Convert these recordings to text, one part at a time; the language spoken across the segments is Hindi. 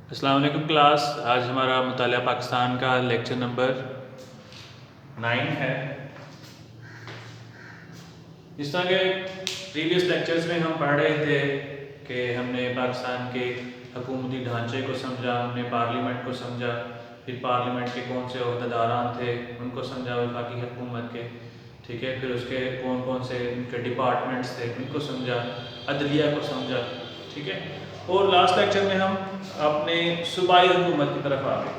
अस्सलाम वालेकुम क्लास। आज हमारा मुतालिया पाकिस्तान का लेक्चर नंबर 9 है। जिस तरह के प्रीवियस लेक्चर्स में हम पढ़ रहे थे कि हमने पाकिस्तान के हुकूमती ढांचे को समझा, हमने पार्लियामेंट को समझा, फिर पार्लियामेंट के कौन से अहदेदारान थे उनको समझा वफाकी हुकूमत के, ठीक है। फिर उसके कौन कौन से उनके डिपार्टमेंट्स थे उनको समझा, अदलिया को समझा, ठीक है। और लास्ट लेक्चर में हम अपने सूबाई हुकूमत की तरफ आ गए,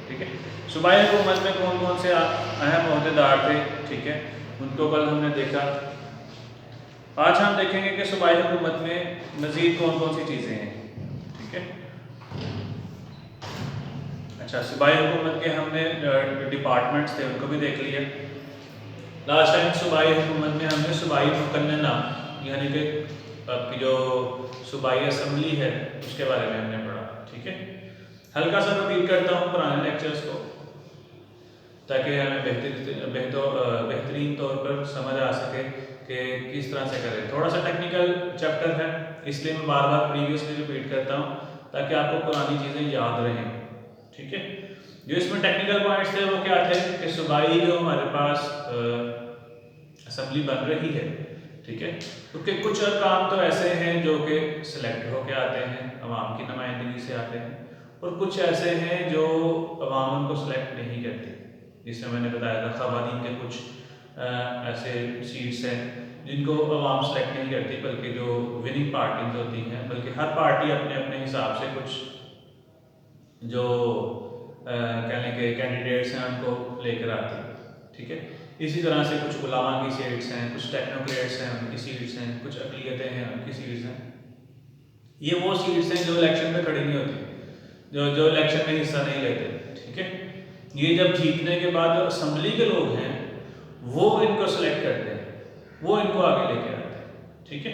ठीक है। सूबाई हुकूमत में कौन कौन से अहम अहदेदार थे, ठीक है, उनको कल हमने देखा। आज हम देखेंगे कि सूबाई हुकूमत में मज़ीद कौन कौन सी चीज़ें हैं, ठीक है। अच्छा, सूबाई हुकूमत के हमने डिपार्टमेंट्स थे उनको भी देख लिया। लास्ट टाइम सूबाई हुकूमत में हमने सूबाई मुकन्नना यानी कि आपकी जो सूबाई असम्बली है उसके बारे में हमने पढ़ा, ठीक है। हल्का सा रिपीट करता हूँ पुराने लेक्चर्स को ताकि हमें बेहतरीन तौर पर समझ आ सके कि किस तरह से करें। थोड़ा सा टेक्निकल चैप्टर है इसलिए मैं बार बार प्रीवियसली रिपीट करता हूँ ताकि आपको पुरानी चीज़ें याद रहें, ठीक है। जो इसमें टेक्निकल पॉइंट्स थे वो क्या थे कि सूबाई जो हमारे पास असम्बली बन रही है, ठीक है, उसके कुछ काम तो ऐसे हैं जो कि सिलेक्ट होके आते हैं, अवाम की नुमाइंदगी से आते हैं, और कुछ ऐसे हैं जो अवाम उनको सिलेक्ट नहीं करती। जिसमें मैंने बताया था ख़वानीन के कुछ ऐसे सीट्स हैं जिनको अवाम सेलेक्ट नहीं करती बल्कि जो विनिंग पार्टीज होती हैं, बल्कि हर पार्टी अपने अपने हिसाब से कुछ जो कहने के कैंडिडेट्स हैं उनको लेकर आती है, ठीक है। इसी तरह से कुछ उलामा की सीट्स हैं, कुछ टेक्नोक्रेट्स हैं उनकी सीट्स हैं, कुछ अक़लियतें हैं उनकी सीट्स हैं। ये वो सीट्स हैं जो इलेक्शन में खड़ी नहीं होती, जो इलेक्शन में हिस्सा नहीं लेते, ठीक है। ये जब जीतने के बाद जो असम्बली के लोग हैं वो इनको सेलेक्ट करते हैं, वो इनको आगे लेके आते हैं, ठीक है।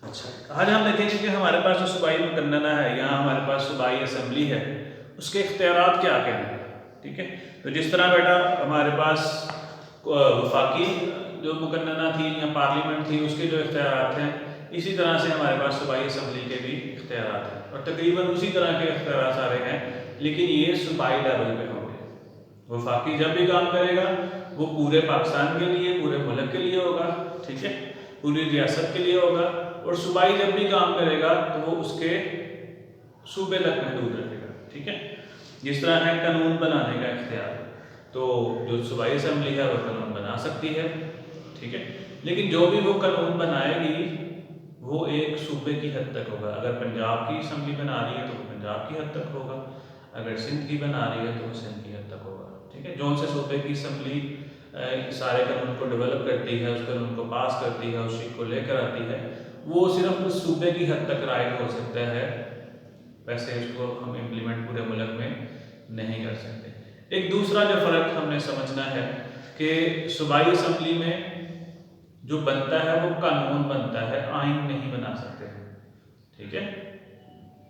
अच्छा, आज हम देखेंगे कि हमारे पास जो सूबाई मुकन्नना है, यहाँ हमारे पास सूबाई असम्बली है, उसके इख्तियारात क्या क्या हैं, ठीक है। तो जिस तरह बेटा हमारे पास वफाकी जो मुकन्नना थी या पार्लियामेंट थी उसके जो इख्तियारात हैं, इसी तरह से हमारे पास सूबाई असम्बली के भी इख्तियारात हैं, और तकरीबन उसी तरह के इख्तियारात सारे हैं, लेकिन ये सूबाई लेवल पे होंगे। वफाकी जब भी काम करेगा वो पूरे पाकिस्तान के लिए, पूरे मुल्क के लिए होगा, ठीक है, पूरी रियासत के लिए होगा। और सूबाई जब भी काम करेगा तो वो उसके सूबे तक महदूद रखेगा, ठीक है। जिस तरह है कानून बनाने का इख्तियार, तो जो सूबाई असम्बली है वो कानून बना सकती है, ठीक है, लेकिन जो भी वो कानून बनाएगी वो एक सूबे की हद तक होगा। अगर पंजाब की असम्बली बना रही है तो वो पंजाब की हद तक होगा, अगर सिंध की बना रही है तो वो सिंध की हद तक होगा, ठीक है। जौन से सूबे की असम्बली सारे कानून को डेवलप करती है, उस कानून को पास करती है, उस चीज़ को लेकर आती है, वो सिर्फ उस सूबे की हद तक राइट हो सकता है, वैसे इसको हम इम्प्लीमेंट पूरे मुल्क में नहीं कर सकते। एक दूसरा जो फ़र्क हमने समझना है कि सूबाई असम्बली में जो बनता है वो कानून बनता है, आइन नहीं बना सकते, ठीक है।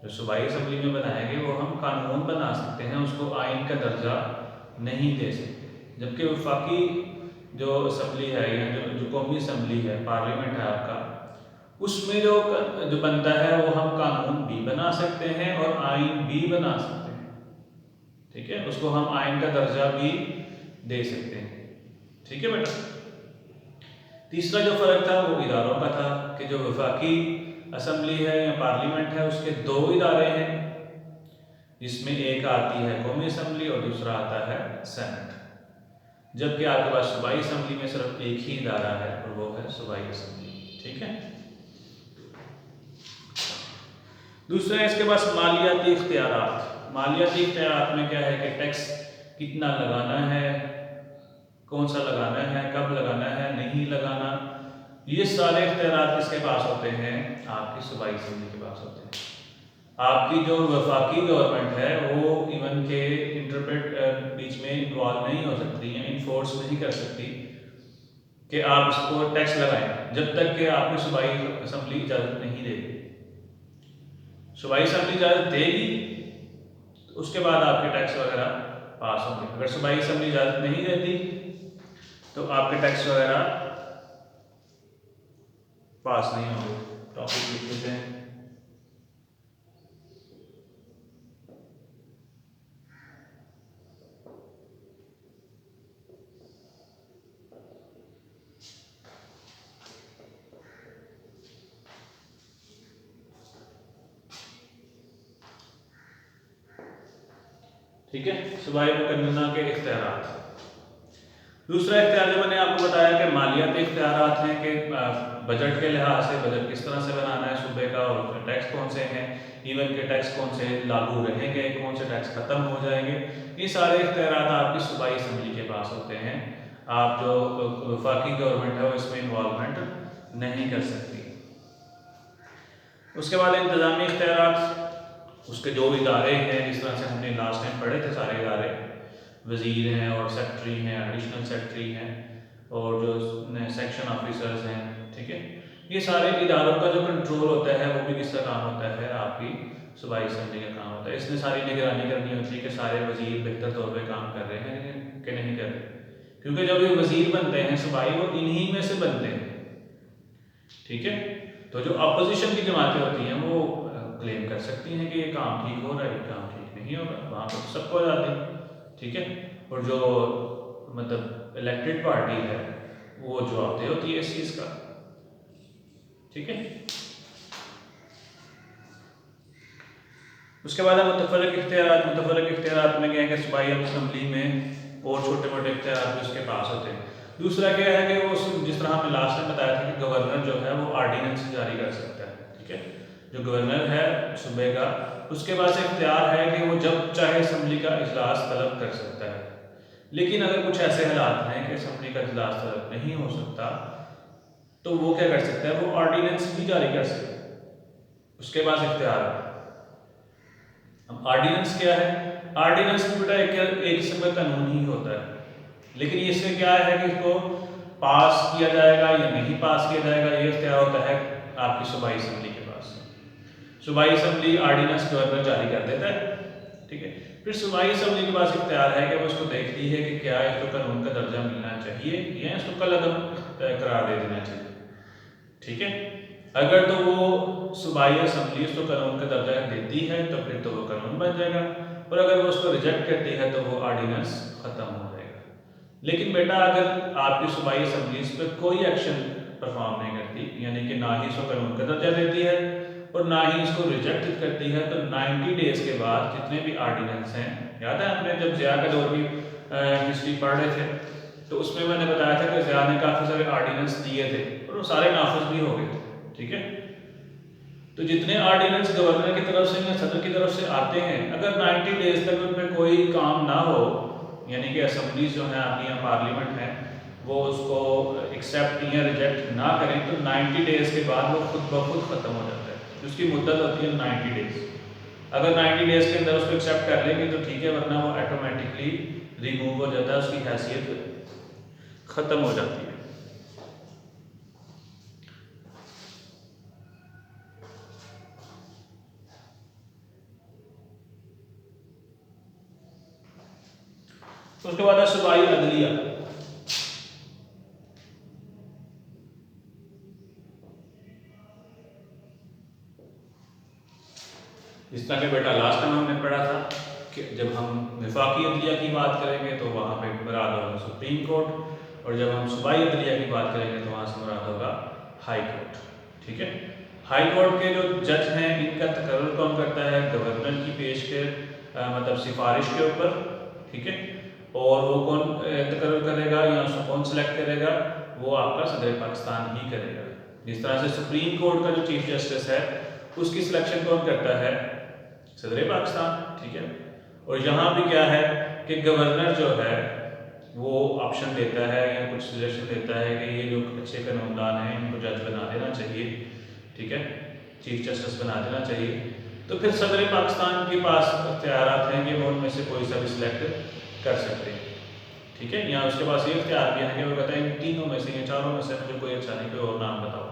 जो सूबाई असम्बली में बनाएंगे वो हम कानून बना सकते हैं, उसको आइन का दर्जा नहीं दे सकते। जबकि वफाकी जो असम्बली है या जो कौमी असम्बली है, पार्लियामेंट है आपका, उसमें जो बनता है वो हम कानून भी बना सकते हैं और आइन भी बना सकते हैं, ठीक है, उसको हम आइन का दर्जा भी दे सकते हैं, ठीक है बेटा। तीसरा जो फ़र्क था वो इदारों का था कि जो वफाकी असम्बली है या पार्लियामेंट है उसके दो इदारे हैं, जिसमें एक आती है कौमी असम्बली और दूसरा आता है सेनेट, जबकि आपके पास सूबाई असम्बली में सिर्फ एक ही इदारा है और वो है सूबाई असम्बली, ठीक है। दूसरा है इसके पास मालियाती इख्तियारात। मालियाती इख्तियारात में क्या है कि टैक्स कितना लगाना है, कौन सा लगाना है, कब लगाना है, नहीं लगाना, ये सारे इख्तियारात किसके पास होते हैं, आपकी सूबाई असम्बली के पास होते हैं। आपकी जो वफाकी गवर्नमेंट है वो इवन के इंटरप्रेट बीच में इन्वॉल्व नहीं हो सकती है, इन्फोर्स नहीं कर सकती कि आप इसको टैक्स लगाएं जब तक कि आपकी सूबाई असम्बली इजाज़त नहीं देगी। सूबाई असम्बली इजाज़त देगी तो उसके बाद आपके टैक्स वगैरह पास होंगे। अगर सूबाई असम्बली इजाज़त नहीं देती तो आपके टैक्स वगैरह पास नहीं होंगे। टॉपिक लिख लेते हैं। ठीक है, सूबाई मुकन्नना के इख्तियारात। दूसरा इख्तियार जो मैंने आपको बताया कि मालियाती इख्तियारात हैं कि बजट के लिहाज से बजट किस तरह से बनाना है सूबे का, और टैक्स कौन से हैं, इवन के टैक्स कौन से लागू रहेंगे, कौन से टैक्स ख़त्म हो जाएंगे। ये सारे इख्तियारात आपकी सूबाई असम्बली के पास होते हैं। आप जो वफाकी गवर्नमेंट है वो इसमें इन्वॉल्वमेंट नहीं कर सकती। उसके बाद इंतज़ामी इख्तियारात, उसके जो इदारे हैं, जिस तरह से हमने लास्ट टाइम पढ़े थे सारे इदारे, वज़ीर हैं और सेक्रेटरी हैं, एडिशनल सेक्रेटरी हैं और जो सेक्शन ऑफिसर्स हैं, ठीक है, ये सारे इदारों का जो कंट्रोल होता है वो भी किसका काम होता है, आपकी सूबाई असम्बली का काम होता है। इसने सारी निगरानी करनी होती है कि सारे वज़ीर बेहतर तौर पे काम कर रहे हैं कि नहीं कर रहे, क्योंकि जब ये वज़ीर बनते हैं सूबाई, वो इन्हीं में से बनते हैं, ठीक है। तो जो अपोजिशन की जमातें होती हैं वो क्लेम कर सकती हैं कि ये काम ठीक हो रहा है, ये काम ठीक नहीं हो रहा, वहाँ पर सबको आ जाते हैं, ठीक है। और जो मतलब इलेक्टेड पार्टी है वो जवाबदेह होती है इस चीज़ का, ठीक है। उसके बाद मुतफ़र्रिक़ इख्तियारात। मुतफ़र्रिक़ इख्तियारात में क्या है कि सूबाई असम्बली में और छोटे मोटे इख्तियारात भी उसके पास होते हैं। दूसरा क्या है कि वो जिस तरह हमने लास्ट में बताया था कि गवर्नर जो है वो आर्डीनेंस जारी कर सकता है, ठीक है। जो गवर्नर है सूबे का, उसके पास इख्तियार है कि वो जब चाहे असम्बली का इजलास तलब कर सकता है। लेकिन अगर कुछ ऐसे हालात हैं कि असम्बली का इजलास तलब नहीं हो सकता, तो वो क्या कर सकता है, वो ऑर्डिनेंस भी जारी कर सकता है, उसके पास इख्तियार है। अब ऑर्डिनेंस क्या है, ऑर्डिनेंस में बेटा एक किस्म का कानून ही होता है, लेकिन इससे क्या है कि इसको पास किया जाएगा या नहीं पास किया जाएगा, ये इख्तियार होता है आपकी सूबाई असम्बली के पास। सूबाई असम्बली ऑर्डिनेंस गवर्नर जारी कर देता है, ठीक है। फिर सूबाई असम्बली के पास इख्तियार है कि वो इसको देखती है कि क्या इसको कानून का दर्जा मिलना चाहिए या इसको कलअदम करार दे देना चाहिए, ठीक है। अगर तो वो सूबाई असम्बली उसको कानून का दर्जा देती है तो फिर तो वो कानून बन जाएगा, और अगर वो उसको रिजेक्ट करती है तो वो ऑर्डिनेंस ख़त्म हो जाएगा। लेकिन बेटा अगर आपकी सूबाई असम्बली इस पर कोई एक्शन परफॉर्म नहीं करती, यानी कि ना ही इसको कानून का दर्जा देती है और ना ही इसको रिजेक्ट करती है, तो 90 डेज़ के बाद जितने भी ऑर्डिनेंस हैं, याद है हमने जब ज़िया के दौर की हिस्ट्री पढ़ रहे थे तो उसमें मैंने बताया था कि ज़िया ने काफ़ी सारे ऑर्डिनेंस दिए थे और वो सारे नाफिज भी हो गए थे, ठीक है। तो जितने ऑर्डिनेंस गवर्नर की तरफ से या सदर की तरफ से आते हैं, अगर 90 डेज तक उनमें कोई काम ना हो, यानी कि असम्बलीज जो है आपकी या पार्लियामेंट है वो उसको एक्सेप्ट या रिजेक्ट ना करें, तो 90 डेज के बाद वो खुद ब खुद ख़त्म हो जाता है। उसकी मुद्दत होती है 90 डेज। अगर 90 डेज के अंदर उसको एक्सेप्ट कर लेंगे तो ठीक है, वरना वो ऑटोमेटिकली रिमूव हो जाता है, उसकी हैसियत ख़त्म हो जाती है। उसके बाद है सूबाई अदलिया। इस तरह के बेटा लास्ट टाइम हमने पढ़ा था कि जब हम वफाकी अदलिया की बात करेंगे तो वहाँ पे मुराद होगा सुप्रीम कोर्ट, और जब हम सूबाई अदलिया की बात करेंगे तो वहाँ से मुराद होगा हाई कोर्ट, ठीक है। हाई कोर्ट के जो जज हैं इनका तकर्रुर कौन करता है, गवर्नर की पेश के मतलब सिफारिश के ऊपर, ठीक है। और वो कौन तकर्रुर करेगा या उसको कौन सेलेक्ट करेगा, वो आपका सदर पाकिस्तान ही करेगा। जिस तरह से सुप्रीम कोर्ट का जो चीफ जस्टिस है उसकी सिलेक्शन कौन करता है, सदर पाकिस्तान, ठीक है। और यहाँ भी क्या है कि गवर्नर जो है वो ऑप्शन देता है या कुछ सजेशन देता है कि ये जो अच्छे कानूनदान हैं इनको जज बना देना चाहिए, ठीक है, चीफ जस्टिस बना देना चाहिए। तो फिर सदर पाकिस्तान के पास इख्तियारात हैं कि वो उनमें से कोई सा भी सिलेक्ट कर सकते हैं, ठीक है। या उसके पास ये इख्तियार भी है कि वो कहता है इन तीनों में से या चारों में से मुझे कोई अच्छा नहीं, कोई और नाम बताओ,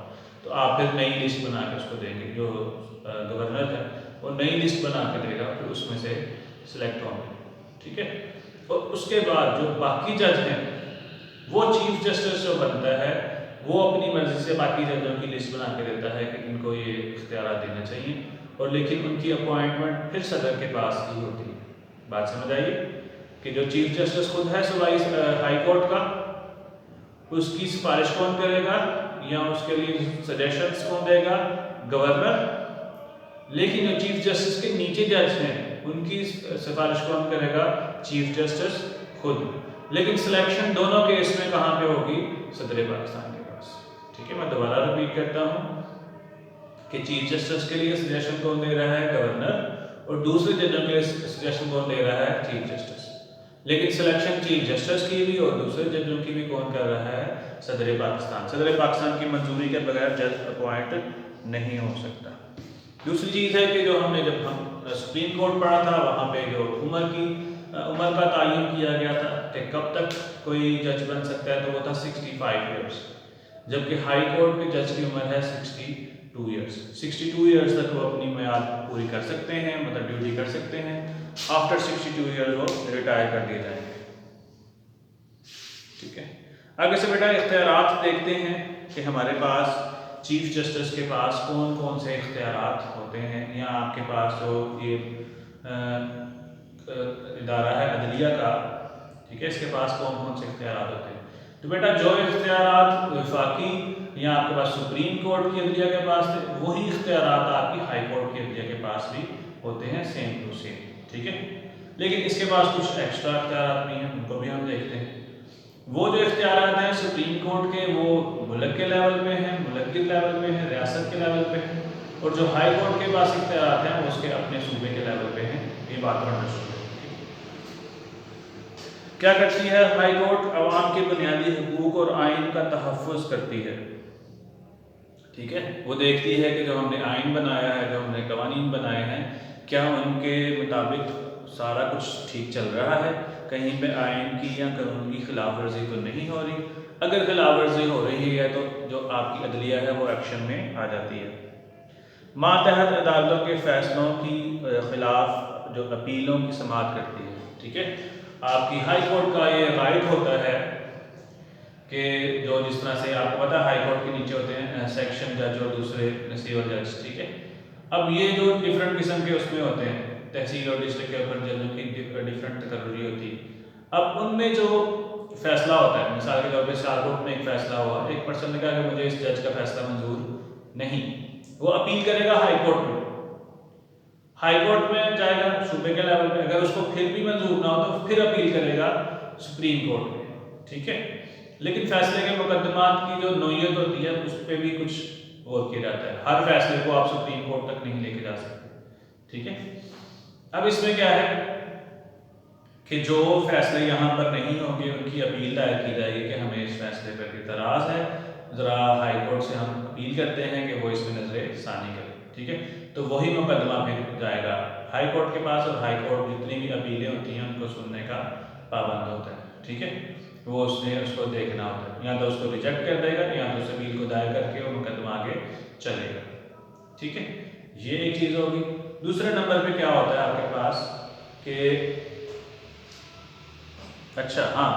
तो आप फिर नई लिस्ट बना के उसको देंगे। जो गवर्नर है वो नई लिस्ट बना के देगा, फिर उसमें से सिलेक्ट होंगे, ठीक है। और उसके बाद जो बाकी जज हैं वो चीफ जस्टिस जो बनता है वो अपनी मर्जी से बाकी जजों की लिस्ट बना के देता है कि इनको ये इख्तियार देना चाहिए, और लेकिन उनकी अपॉइंटमेंट फिर सदर के पास ही होती है। बात समझ आइए कि जो चीफ जस्टिस खुद है सूबाई हाई कोर्ट का, उसकी सिफारिश कौन करेगा या उसके लिए सजेशंस कौन देगा, गवर्नर। लेकिन जो चीफ जस्टिस के नीचे जज हैं उनकी सिफारिश कौन करेगा? चीफ जस्टिस खुद। लेकिन सिलेक्शन दोनों केस में कहाँ पे होगी? सदर पाकिस्तान के पास। ठीक है, मैं दोबारा रिपीट करता हूँ कि चीफ जस्टिस के लिए सजेशन कौन दे रहा है? गवर्नर, और दूसरे जजों के लिए सजेशन कौन दे रहा है? Chief justice. लेकिन सिलेक्शन चीफ जस्टिस की भी और दूसरे जजों की भी कौन कर रहा है? सदर पाकिस्तान। सदर पाकिस्तान की मंजूरी के बगैर जज अपॉइंट नहीं हो सकता। दूसरी चीज़ है कि जो हमने जब हम सुप्रीम कोर्ट पढ़ा था वहाँ पे जो उम्र का तयन किया गया था कि कब तक कोई जज बन सकता है, तो वो था 65 ईयर्स, जबकि हाई कोर्ट के जज की उम्र है 62 ईयर्स। 62 ईयर्स तक वो अपनी मियाद पूरी कर सकते हैं, मतलब ड्यूटी कर सकते हैं। आफ्टर 62 ईयर्स वो रिटायर कर दिए जाएंगे। ठीक है, आगे से बेटा इख्तियारात देखते हैं कि हमारे पास चीफ जस्टिस के पास कौन कौन से इख्तियारात होते हैं। यहाँ आपके पास जो ये इदारा है अदलिया का, ठीक है, इसके पास कौन कौन से इख्तियारात होते हैं। तो बेटा जो इख्तियारात वफाकी या आपके पास सुप्रीम कोर्ट की अदलिया के पास थे, वही इख्तियारात आपकी हाई कोर्ट की अदलिया के पास भी होते हैं, सेम टू सेम। ठीक है, लेकिन इसके पास कुछ एक्स्ट्रा इख्तियारात भी हैं, उनको भी हम देखते हैं। वो जो इख्तियारात हैं सुप्रीम कोर्ट के, वो मुल्क के लेवल पे हैं, मुल्क के लेवल पे हैं, रियासत के लेवल पे हैं, और जो हाई कोर्ट के पास इख्तियारात हैं वो उसके अपने सूबे के लेवल पे हैं। ये बात बनना शुरू है। क्या करती है हाई कोर्ट? अवाम के बुनियादी हुकूक और आइन का तहफ़्फ़ुज़ करती है। ठीक है, वो देखती है कि जो हमने आइन बनाया है, जो हमने कवानीन बनाए हैं, क्या उनके मुताबिक सारा कुछ ठीक चल रहा है, कहीं पे आइन की या कानून की खिलाफ वर्जी तो नहीं हो रही। अगर खिलाफ वर्जी हो रही है तो जो आपकी अदलिया है वो एक्शन में आ जाती है। मातहत अदालतों के फैसलों की खिलाफ जो अपीलों की समाअत करती है। ठीक है, आपकी हाई कोर्ट का ये राइट होता है कि जो जिस तरह से आपको पता है हाई कोर्ट के नीचे होते हैं सेक्शन जज और दूसरे सिविल जज। ठीक है, अब ये जो डिफरेंट किस्म के उसमें होते हैं, तहसील और डिस्ट्रिक्ट के ऊपर जजों की डिफरेंट तकर्री होती है। अब उनमें जो फैसला होता है, मिसाल के तौर पर सियालकोट में एक फैसला हुआ, एक पर्सन ने कहा कि मुझे इस जज का फैसला मंजूर नहीं, वो अपील करेगा हाई कोर्ट में। हाई कोर्ट में जाएगा सूबे के लेवल पे, अगर उसको फिर भी मंजूर ना हो तो फिर अपील करेगा सुप्रीम कोर्ट में। ठीक है, लेकिन फैसले के मुकदमात की जो नोयत होती है उस पर भी कुछ और किया जाता है। हर फैसले को आप सुप्रीम कोर्ट तक नहीं लेके जा सकते। ठीक है, अब इसमें क्या है कि जो फैसले यहाँ पर नहीं होंगे उनकी अपील दायर की जाएगी कि हमें इस फैसले पर इतराज़ है, ज़रा हाई कोर्ट से हम अपील करते हैं कि वो इसमें नजर सानी करें। ठीक है, तो वही मुकदमा फिर जाएगा हाई कोर्ट के पास, और हाई कोर्ट जितनी भी अपीलें होती हैं उनको सुनने का पाबंद होता है। ठीक है, वो उसने उसको देखना होता है, या तो उसको रिजेक्ट कर देगा या तो उस अपील को दायर करके वो मुकदमा आगे चलेगा। ठीक है, ये एक चीज़ होगी। दूसरे नंबर पे क्या होता है आपके पास कि अच्छा हाँ,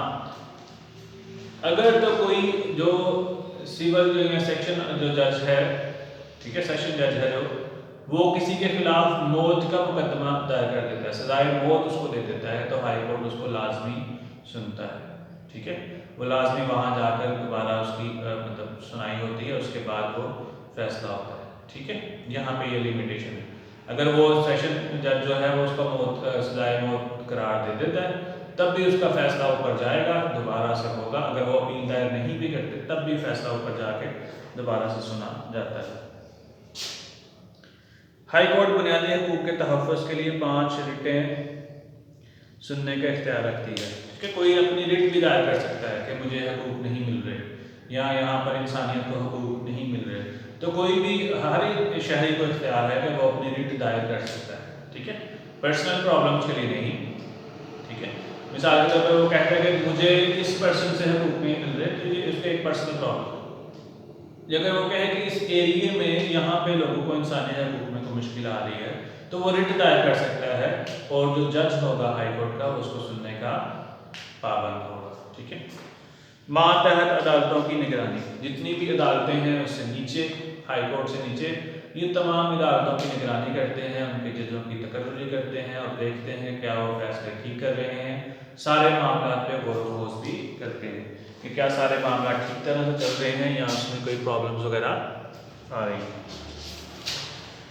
अगर तो कोई जो सिविल या सेक्शन जो जज है, ठीक है, सेशन जज है जो, वो किसी के खिलाफ मौत का मुकदमा दायर कर देता है, सजाए मौत उसको दे देता है, तो हाई कोर्ट उसको लाजमी सुनता है। ठीक है, वो लाजमी वहाँ जाकर दोबारा उसकी मतलब सुनाई होती है, उसके बाद वो फैसला होता है। ठीक है, यहाँ पे ये लिमिटेशन है। अगर वो सेशन जज जो है वो उसको मौत सजाए मौत करार दे देता है, तब भी उसका फैसला ऊपर जाएगा, दोबारा से होगा। अगर वो अपील दायर नहीं भी करते तब भी फैसला ऊपर जाके दोबारा से सुना जाता है। हाई कोर्ट बुनियादी हकूक़ के तहफ़्फ़ुज़ के लिए 5 रिटें सुनने का इख्तियार रखती है कि कोई अपनी रिट भी दायर कर सकता है कि मुझे हकूक़ नहीं मिल रहे, या यहाँ पर इंसानियत को हकूक़ नहीं मिल रहे, तो कोई भी हर एक शहरी को इख्तियार है कि वो अपनी रिट दायर कर सकता है। ठीक है, पर्सनल प्रॉब्लम्स के लिए नहीं। ठीक है, मिसाल के तौर पर वो कहता है कि मुझे इस पर्सन से हकूक़ नहीं मिल रहे, तो ये उसका एक पर्सनल प्रॉब्लम। अगर वो कहे कि इस एरिए में यहाँ पे लोगों को इंसानी हकूक़ में कोई मुश्किल आ रही है, तो वो रिट दायर कर सकता है, और जो जज होगा हाई कोर्ट का उसको सुनने का पाबंद होगा। ठीक है, मातहत अदालतों की निगरानी, जितनी भी अदालतें हैं उससे नीचे, हाई कोर्ट से नीचे, ये तमाम अदालतों की निगरानी करते हैं, उनके जजों की तकर्री करते हैं और देखते हैं क्या वो फैसले ठीक कर रहे हैं। सारे मामला पे गौर व फ़ोज़ भी करते हैं कि क्या सारे मामला ठीक तरह से चल रहे हैं या उसमें कोई प्रॉब्लम्स वगैरह आ रही हैं।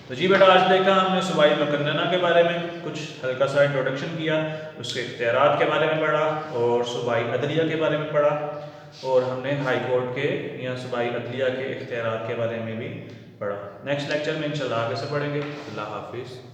तो जी बेटा, आज देखा हमने सूबाई मुकन्नना के बारे में, कुछ हल्का सा इंट्रोडक्शन किया, उसके इख्तियारात के बारे में पढ़ा और सूबाई अदलिया के बारे में पढ़ा, और हमने हाई कोर्ट के या सूबाई अदलिया के इख्तियारात के बारे में भी पढ़ा। नेक्स्ट लेक्चर में इंशाल्लाह आगे से पढ़ेंगे। अल्लाह हाफिज़।